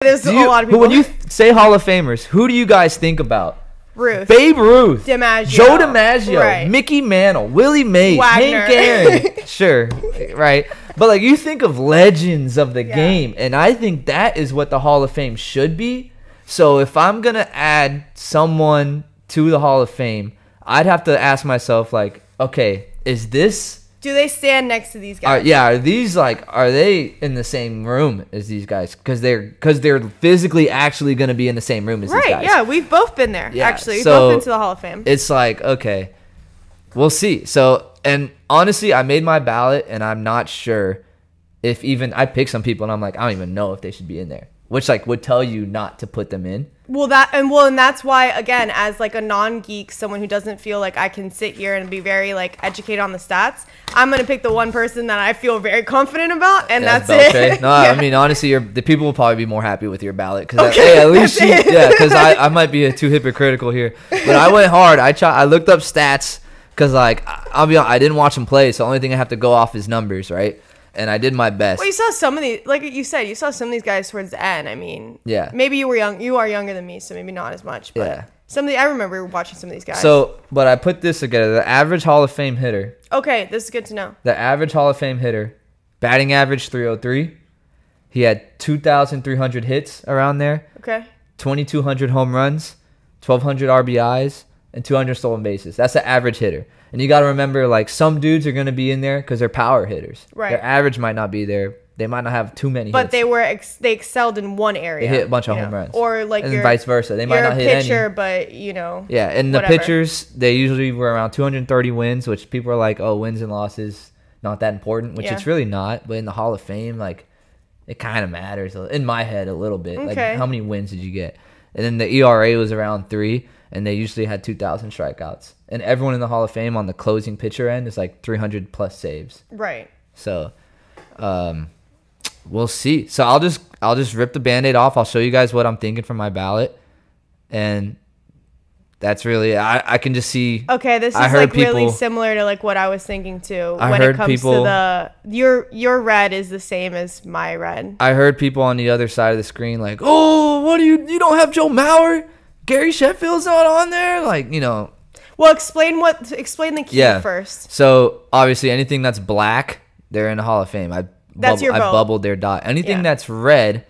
There's a lot of people. When you say Hall of Famers, who do you guys think about? Ruth. Babe Ruth. DiMaggio. Joe DiMaggio. Right. Mickey Mantle. Willie Mays. Wagner. Hank Aaron. Sure. Right. But like you think of legends of the game, and I think that is what the Hall of Fame should be. So if I'm going to add someone to the Hall of Fame, I'd have to ask myself, like, okay, is this... Do they stand next to these guys? Are they in the same room as these guys? Because they're physically actually going to be in the same room as these guys. Right, yeah. We've both been there, actually. We've so both been to the Hall of Fame. It's like, okay, we'll see. So, and honestly, I made my ballot, and I'm not sure if even... I picked some people, and I'm like, I don't even know if they should be in there. Which, like, would tell you not to put them in. And that's why, again, as like a non-geek, someone who doesn't feel like I can sit here and be very like educated on the stats, I'm gonna pick the one person that I feel very confident about, and that's it. No, I mean honestly, the people will probably be more happy with your ballot because at least because I might be too hypocritical here, but I went hard. I looked up stats because like I'll be honest, I didn't watch them play, so the only thing I have to go off is numbers, right? And I did my best. Well, you saw some of these, like you said, you saw some of these guys towards the end. I mean, maybe you were young. You are younger than me, so maybe not as much. But I remember watching some of these guys. So, but I put this together. The average Hall of Fame hitter. Okay, this is good to know. The average Hall of Fame hitter, batting average 303. He had 2,300 hits around there. Okay. 2,200 home runs, 1,200 RBIs, and 200 stolen bases. That's the average hitter. And you got to remember, like, some dudes are going to be in there because they're power hitters. Right. Their average might not be there. They might not have too many hits. But they excelled in one area. They hit a bunch of home runs. Or, like, and vice versa. They might not hit any. You're a pitcher, but, you know. Yeah, and the pitchers, they usually were around 230 wins, which people are like, oh, wins and losses, not that important, which it's really not. But in the Hall of Fame, like, it kind of matters, in my head, a little bit. Like, how many wins did you get? And then the ERA was around 3. And they usually had 2,000 strikeouts. And everyone in the Hall of Fame on the closing pitcher end is like 300 plus saves. Right. So, we'll see. So I'll just rip the Band-Aid off. I'll show you guys what I'm thinking for my ballot, and that's really I can just see. Okay, this is like really similar to like what I was thinking too. When it comes to the your red is the same as my red. I heard people on the other side of the screen like, oh, what do you don't have Joe Mauer? Gary Sheffield's not on there, like, you know. Well, explain the key first. So obviously, anything that's black, they're in the Hall of Fame. That's your vote. I bubbled their dot. Anything that's red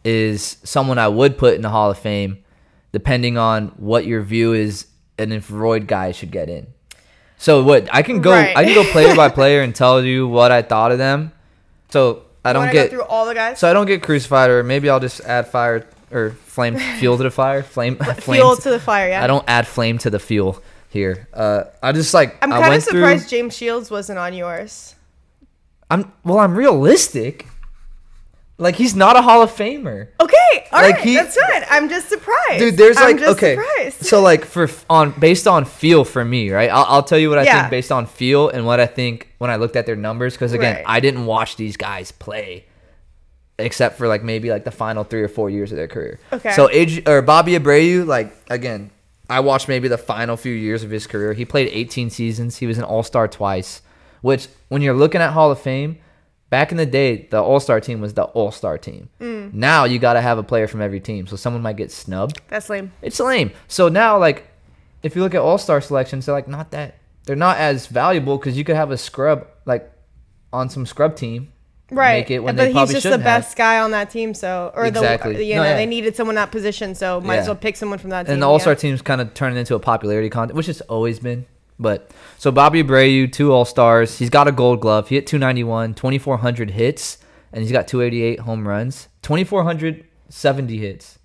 is someone I would put in the Hall of Fame, depending on what your view is, and if Royd guys should get in. So what I can go player by player and tell you what I thought of them. So I don't get go through all the guys. So I don't get crucified, or maybe I'll just add fire. Or fuel to the fire. Fuel to the fire, yeah. I don't add flame to the fuel here. I just like... I'm kind of surprised James Shields wasn't on yours. I'm realistic. Like, he's not a Hall of Famer. Okay, all right, that's good. I'm just surprised. Dude, there's like... surprised. So, like, based on feel for me, right? I'll tell you what I think based on feel and what I think when I looked at their numbers. Because, again, I didn't watch these guys play. Except for like maybe like the final 3 or 4 years of their career. Okay. So Bobby Abreu, like again, I watched maybe the final few years of his career. He played 18 seasons. He was an All-Star twice. Which when you're looking at Hall of Fame, back in the day, the All-Star team was the All-Star team. Now you got to have a player from every team, so someone might get snubbed. That's lame. It's lame. So now like, if you look at All-Star selections, they're like they're not as valuable because you could have a scrub like on some scrub team. Right, make it when but they he's just the best guy on that team, so they needed someone in that position, so might as well pick someone from that team. And the All-Star team's kind of turning into a popularity contest, which it's always been. But so Bobby Abreu, 2 All-Stars, he's got a Gold Glove. He hit 291, 2,400 hits, and he's got 288 home runs, 2,470 hits.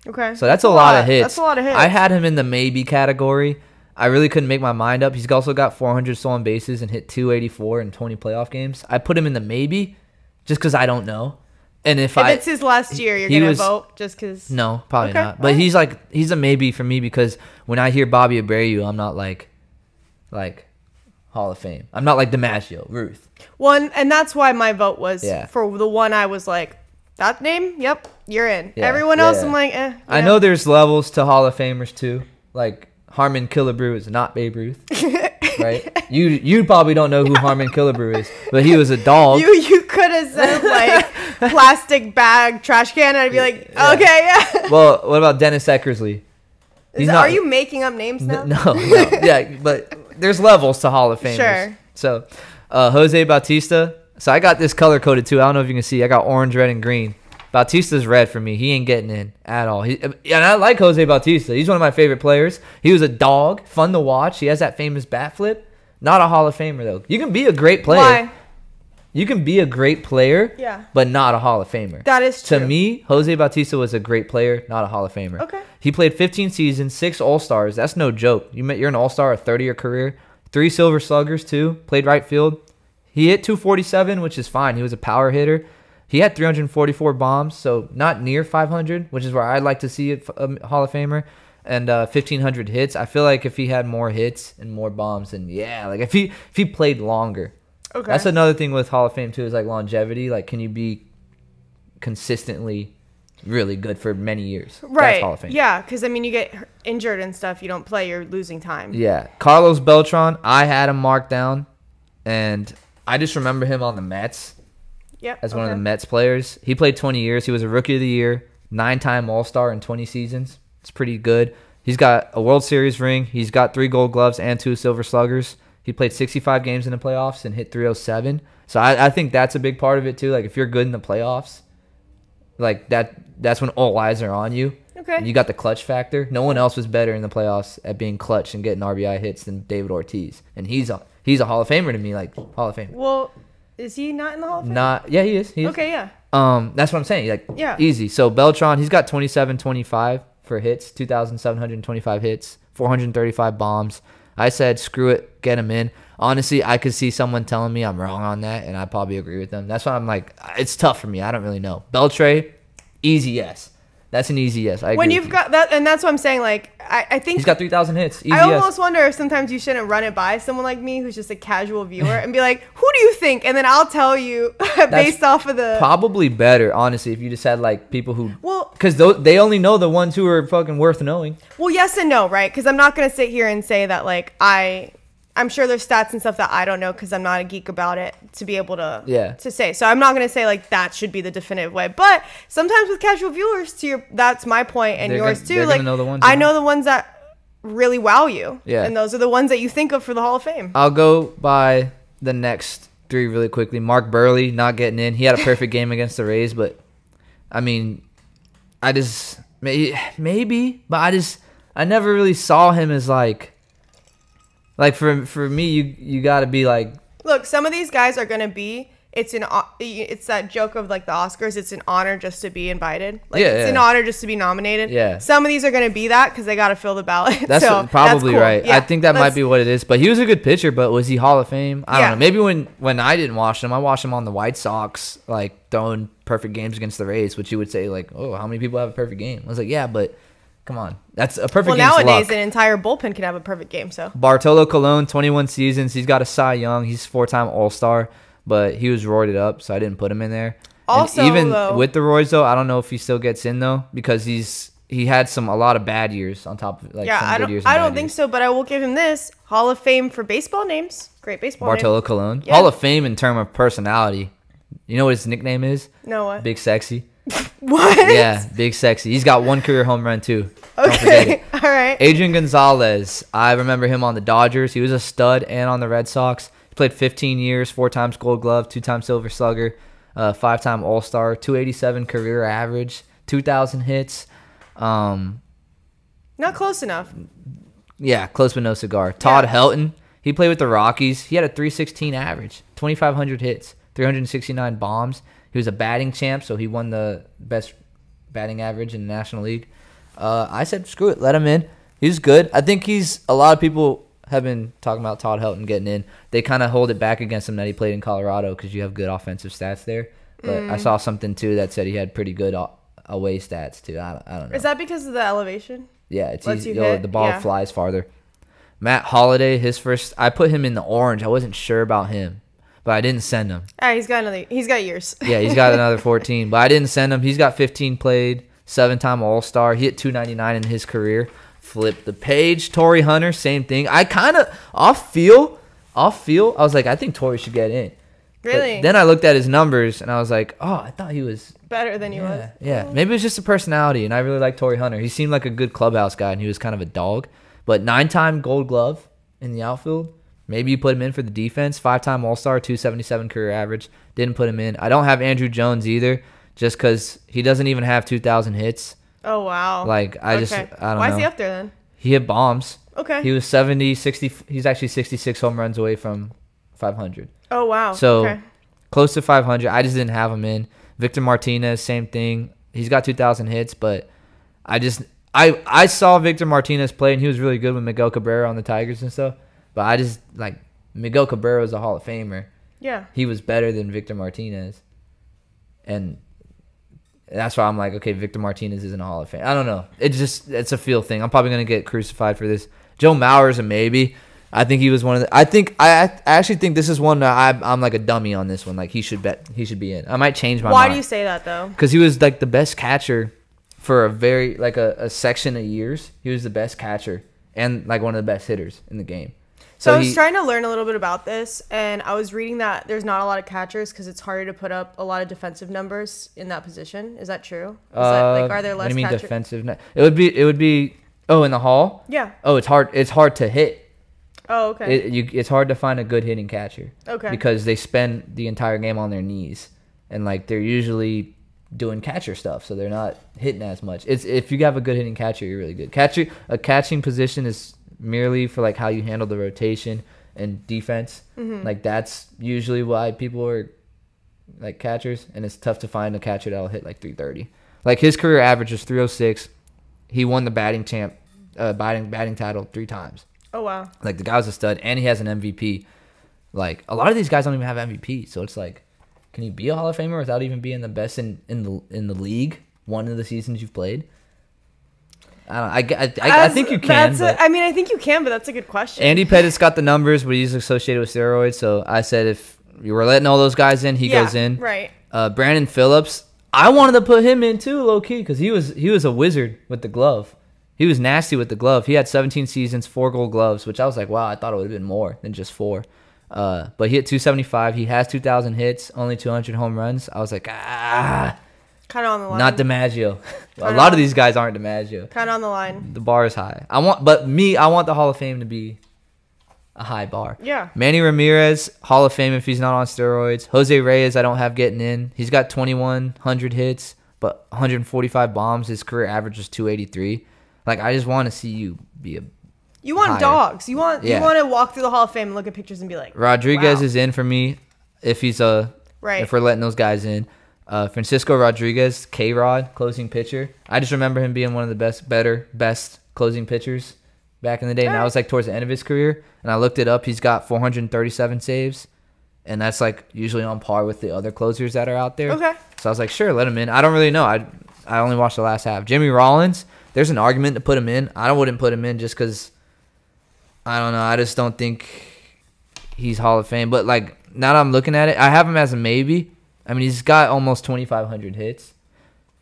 Okay, so that's a lot of hits. That's a lot of hits. I had him in the maybe category. I really couldn't make my mind up. He's also got 400 stolen bases and hit 284 in 20 playoff games. I put him in the maybe. Just because I don't know. And if it's his last year, you're going to vote just because? No, probably not. But he's a maybe for me because when I hear Bobby Abreu, I'm not like Hall of Fame. I'm not like DiMaggio, Ruth. Well, and that's why my vote was for the one I was like, that name? Yep, you're in. Everyone else, I'm like, I know there's levels to Hall of Famers too. Like Harmon Killebrew is not Babe Ruth. Right? You probably don't know who Harmon Killebrew is, but he was a dog. You could have said like plastic bag, trash can, and I'd be like, okay, yeah. Well, what about Dennis Eckersley? Are you making up names now? No. Yeah, but there's levels to Hall of Famers. Sure. So, Jose Bautista. So I got this color coded too. I don't know if you can see. I got orange, red, and green. Bautista's red for me. He ain't getting in at all. And I like Jose Bautista. He's one of my favorite players. He was a dog, fun to watch. He has that famous bat flip. Not a Hall of Famer, though. You can be a great player. Why? You can be a great player, but not a Hall of Famer. That is true. To me, Jose Bautista was a great player, not a Hall of Famer. Okay. He played 15 seasons, 6 All-Stars. That's no joke. You're an All-Star, a 30-year career. 3 Silver Sluggers, too. Played right field. He hit 247, which is fine. He was a power hitter. He had 344 bombs, so not near 500, which is where I'd like to see a Hall of Famer. And 1,500 hits. I feel like if he had more hits and more bombs, then yeah, like if he played longer. Okay. That's another thing with Hall of Fame too, is like longevity. Like, can you be consistently really good for many years? Right. That's Hall of Fame. Yeah, because I mean, you get injured and stuff. You don't play. You're losing time. Yeah. Carlos Beltran, I had him marked down, and I just remember him on the Mets. Yep. As one of the Mets players. He played 20 years. He was a Rookie of the Year, 9-time All-Star in 20 seasons. It's pretty good. He's got a World Series ring. He's got 3 Gold Gloves and 2 Silver Sluggers. He played 65 games in the playoffs and hit 307. So I think that's a big part of it too. Like, if you're good in the playoffs, like that's when all eyes are on you. Okay. And you got the clutch factor. No one else was better in the playoffs at being clutch and getting RBI hits than David Ortiz. And he's a Hall of Famer to me, like Hall of Fame. Well, is he not in the Hall of Fame? Yeah, he is. Okay, yeah. That's what I'm saying. Like, easy. So Beltran, he's got 27-25 for hits, 2,725 hits, 435 bombs. I said, screw it, get him in. Honestly, I could see someone telling me I'm wrong on that, and I'd probably agree with them. That's why I'm like, it's tough for me. I don't really know. Beltre, easy yes. That's an easy yes. I agree when you've got that, and that's what I'm saying. Like, I think he's got 3,000 hits. Easy I almost yes. wonder if sometimes you shouldn't run it by someone like me who's just a casual viewer and be like, "Who do you think?" And then I'll tell you based off of the. Probably better, honestly, if you just had like people who. Well, because they only know the ones who are fucking worth knowing. Well, yes and no, right? Because I'm not gonna sit here and say that like I'm sure there's stats and stuff that I don't know because I'm not a geek about it to be able to say. So I'm not gonna say like that should be the definitive way. But sometimes with casual viewers, that's my point and yours too. Like know the ones I know the ones that really wow you. Yeah. And those are the ones that you think of for the Hall of Fame. I'll go by the next 3 really quickly. Mark Burley not getting in. He had a perfect game against the Rays, but I mean, I just maybe, but I never really saw him as like for me, you got to be like. Look, some of these guys are gonna be. It's that joke of like the Oscars. It's an honor just to be invited. Like it's an honor just to be nominated. Yeah. Some of these are gonna be that because they got to fill the ballot. That's probably cool. Right. Yeah. I think that might be what it is. But he was a good pitcher. But was he Hall of Fame? I don't know. Maybe when I didn't watch him, I watched him on the White Sox, like throwing perfect games against the Rays, which you would say like, oh, how many people have a perfect game? I was like, yeah, but. Come on. That's a perfect game. Well, nowadays, an entire bullpen can have a perfect game. So Bartolo Colon, 21 seasons. He's got a Cy Young. He's 4-time All-Star, but he was roided up, so I didn't put him in there. Also, and even with the roids, though, I don't know if he still gets in, though, because he had a lot of bad years on top of some good years. I don't think so, but I will give him this. Hall of Fame for baseball names. Great baseball name. Bartolo Colon. Yeah. Hall of Fame in terms of personality. You know what his nickname is? No, what? Big Sexy. What? Yeah, Big Sexy. He's got 1 career home run too. Okay, all right. Adrian Gonzalez. I remember him on the Dodgers. He was a stud and on the Red Sox. He played 15 years, 4 times Gold Glove, 2-time Silver Slugger, 5-time All-Star, 287 career average, 2,000 hits. Not close enough. Yeah, close but no cigar. Todd Helton. He played with the Rockies. He had a 316 average, 2,500 hits, 369 bombs. He was a batting champ, so he won the best batting average in the National League. I said, screw it, let him in. He's good. I think a lot of people have been talking about Todd Helton getting in. They kind of hold it back against him that he played in Colorado because you have good offensive stats there. But I saw something, too, that said he had pretty good away stats, too. I don't know. Is that because of the elevation? Yeah, it's easy. The ball flies farther. Matt Holliday, I put him in the orange. I wasn't sure about him. But I didn't send him. He's got years. Yeah, he's got another 14. But I didn't send him. He's got 15 played, 7-time All-Star. He hit 299 in his career. Flip the page. Torrey Hunter, same thing. I kind of off feel. I was like, I think Torrey should get in. Really? But then I looked at his numbers and I was like, oh, I thought he was better than he was. Yeah, maybe it was just a personality, and I really like Torrey Hunter. He seemed like a good clubhouse guy, and he was kind of a dog. But 9-time Gold Glove in the outfield. Maybe you put him in for the defense. 5-time All-Star, 277 career average. Didn't put him in. I don't have Andrew Jones either, just because he doesn't even have 2,000 hits. Oh, wow. Like, I don't know. Why is he up there then? He hit bombs. Okay. He was 60. He's actually 66 home runs away from 500. Oh, wow. So, close to 500. I just didn't have him in. Victor Martinez, same thing. He's got 2,000 hits, but I saw Victor Martinez play, and he was really good with Miguel Cabrera on the Tigers and stuff. But I just, like, Miguel Cabrera is a Hall of Famer. Yeah. He was better than Victor Martinez. And that's why I'm like, okay, Victor Martinez isn't a Hall of Fame. I don't know. It's a feel thing. I'm probably going to get crucified for this. Joe Mauer's a maybe. I think he was one of the. I actually think this is one that I'm like a dummy on this one. Like he should be in. I might change my mind. Why do you say that though? Because he was like the best catcher for a section of years. He was the best catcher and like one of the best hitters in the game. So I was trying to learn a little bit about this, and I was reading that there's not a lot of catchers because it's harder to put up a lot of defensive numbers in that position. Is that true? Are there less? What do you mean defensive? It would be. Oh, in the Hall. Yeah. Oh, it's hard. It's hard to hit. Oh, okay. It's hard to find a good hitting catcher. Okay. Because they spend the entire game on their knees, and like they're usually doing catcher stuff, so they're not hitting as much. If you have a good hitting catcher, you're really good. A catching position is merely for like how you handle the rotation and defense. Mm-hmm. Like that's usually why people are like catchers, and it's tough to find a catcher that'll hit like 330. Like his career average was 306. He won the batting title 3 times. Oh wow! Like the guy was a stud, and he has an MVP. Like a lot of these guys don't even have MVP, so it's like, can you be a Hall of Famer without even being the best in the league? One of the seasons you've played. I think you can. I think you can, but that's a good question. Andy Pettit's got the numbers, but he's associated with steroids. So I said if you were letting all those guys in, he goes in. Right. Brandon Phillips, I wanted to put him in too, low key, because he was a wizard with the glove. He was nasty with the glove. He had 17 seasons, 4 Gold Gloves, which I was like, wow, I thought it would have been more than just 4. But he hit 275. He has 2,000 hits, only 200 home runs. I was like, kind of on the line. Not DiMaggio. A lot of these guys aren't DiMaggio. Kind of on the line. The bar is high. I want the Hall of Fame to be a high bar. Yeah. Manny Ramirez, Hall of Fame if he's not on steroids. Jose Reyes, I don't have getting in. He's got 2,100 hits, but 145 bombs. His career average is 283. Like, I just want to see you be a. You want dogs. You want to walk through the Hall of Fame and look at pictures and be like, Rodriguez is in for me if he's if we're letting those guys in. Francisco Rodriguez, K-Rod, closing pitcher. I just remember him being one of the best closing pitchers back in the day. And that was like towards the end of his career. And I looked it up. He's got 437 saves. And that's like usually on par with the other closers that are out there. Okay. So I was like, sure, let him in. I don't really know. I only watched the last half. Jimmy Rollins, there's an argument to put him in. I wouldn't put him in just because, I don't know. I just don't think he's Hall of Fame. But like now that I'm looking at it, I have him as a maybe. I mean, he's got almost 2,500 hits.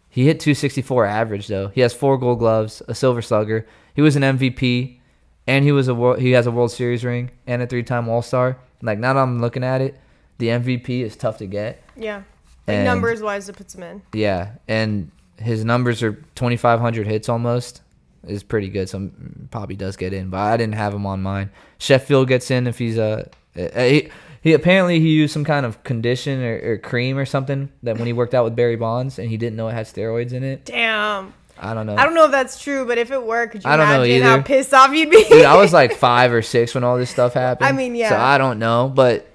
He hit 264 average, though. He has 4 Gold Gloves, a Silver Slugger. He was an MVP, and he has a World Series ring and a 3-time All-Star. Like, now that I'm looking at it, the MVP is tough to get. Yeah. Like numbers-wise, it puts him in. Yeah, and his numbers are 2,500 hits almost. Is pretty good, so probably does get in. But I didn't have him on mine. Sheffield gets in if he's He apparently used some kind of condition or cream or something that when he worked out with Barry Bonds, and he didn't know it had steroids in it. Damn. I don't know. I don't know if that's true, but if it were, could you imagine how pissed off you'd be? Dude, I was like 5 or 6 when all this stuff happened. I mean, yeah. So I don't know, but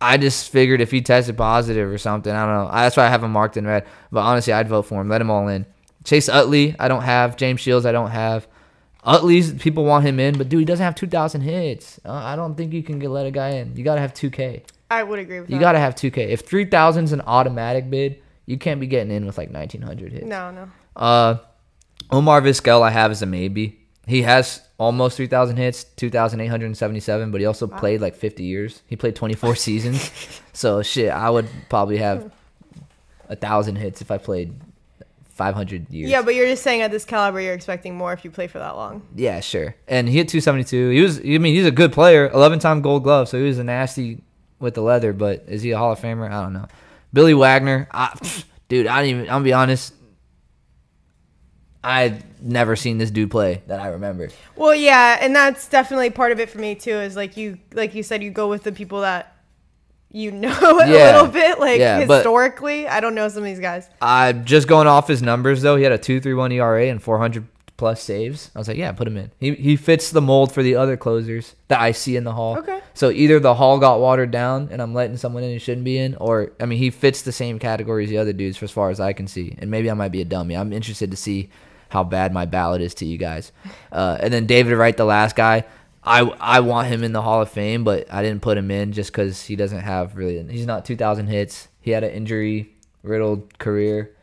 I just figured if he tested positive or something, I don't know. That's why I have him marked in red. But honestly, I'd vote for him. Let him all in. Chase Utley, I don't have. James Shields, I don't have. Utley's, people want him in, but dude, he doesn't have 2,000 hits. I don't think you can let a guy in. You got to have 2K. I would agree with that. You got to have 2K. If 3,000 is an automatic bid, you can't be getting in with like 1,900 hits. No. Omar Vizquel I have as a maybe. He has almost 3,000 hits, 2,877, but he also played like 50 years. He played 24 seasons. So, shit, I would probably have 1,000 hits if I played 500 years. Yeah, but you're just saying at this caliber, you're expecting more if you play for that long. Yeah, sure. And he hit 272. He's a good player, 11-time Gold Glove, so he was a nasty with the leather. But is he a Hall of Famer? I don't know. Billy Wagner, dude, I'm gonna be honest. I've never seen this dude play that I remember. Well, yeah, and that's definitely part of it for me too. Is like you said, you go with the people that you know a little bit, like historically. I don't know some of these guys. Just going off his numbers though, he had a 2.31 ERA and 400 plus saves. I was like, yeah, put him in. He fits the mold for the other closers that I see in the Hall. Okay. So either the Hall got watered down and I'm letting someone in who shouldn't be in, or he fits the same category as the other dudes for as far as I can see. And maybe I might be a dummy. I'm interested to see how bad my ballot is to you guys. And then David Wright, the last guy, I want him in the Hall of Fame, but I didn't put him in just because he doesn't have really, he's not 2,000 hits. He had an injury-riddled career.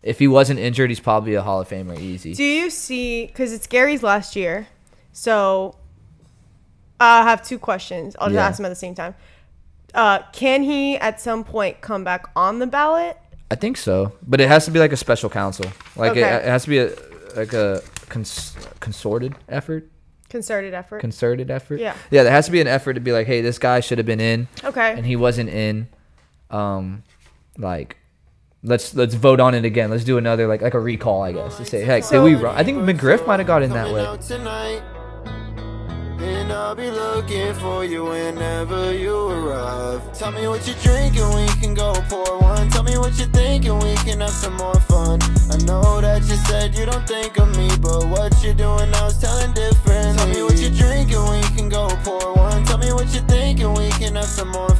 If he wasn't injured, he's probably a Hall of Famer easy. Do you see, because it's Gary's last year, so I have two questions. I'll just ask them at the same time. Can he at some point come back on the ballot? I think so, but it has to be like a special counsel. Like it has to be a concerted effort. Concerted effort. Yeah. Yeah, there has to be an effort to be like, hey, this guy should have been in. Okay. And he wasn't in. Like, let's vote on it again. Let's do another like a recall, I guess, to say, hey, did we run? I think McGriff might have got in that way. And I'll be looking for you whenever you arrive. Tell me what you're drinking, we can go pour one. Tell me what you're thinking, we can have some more fun. I know that you said you don't think of me, but what you're doing now is telling different. Tell me what you're drinking, we can go pour one. Tell me what you're thinking, we can have some more fun.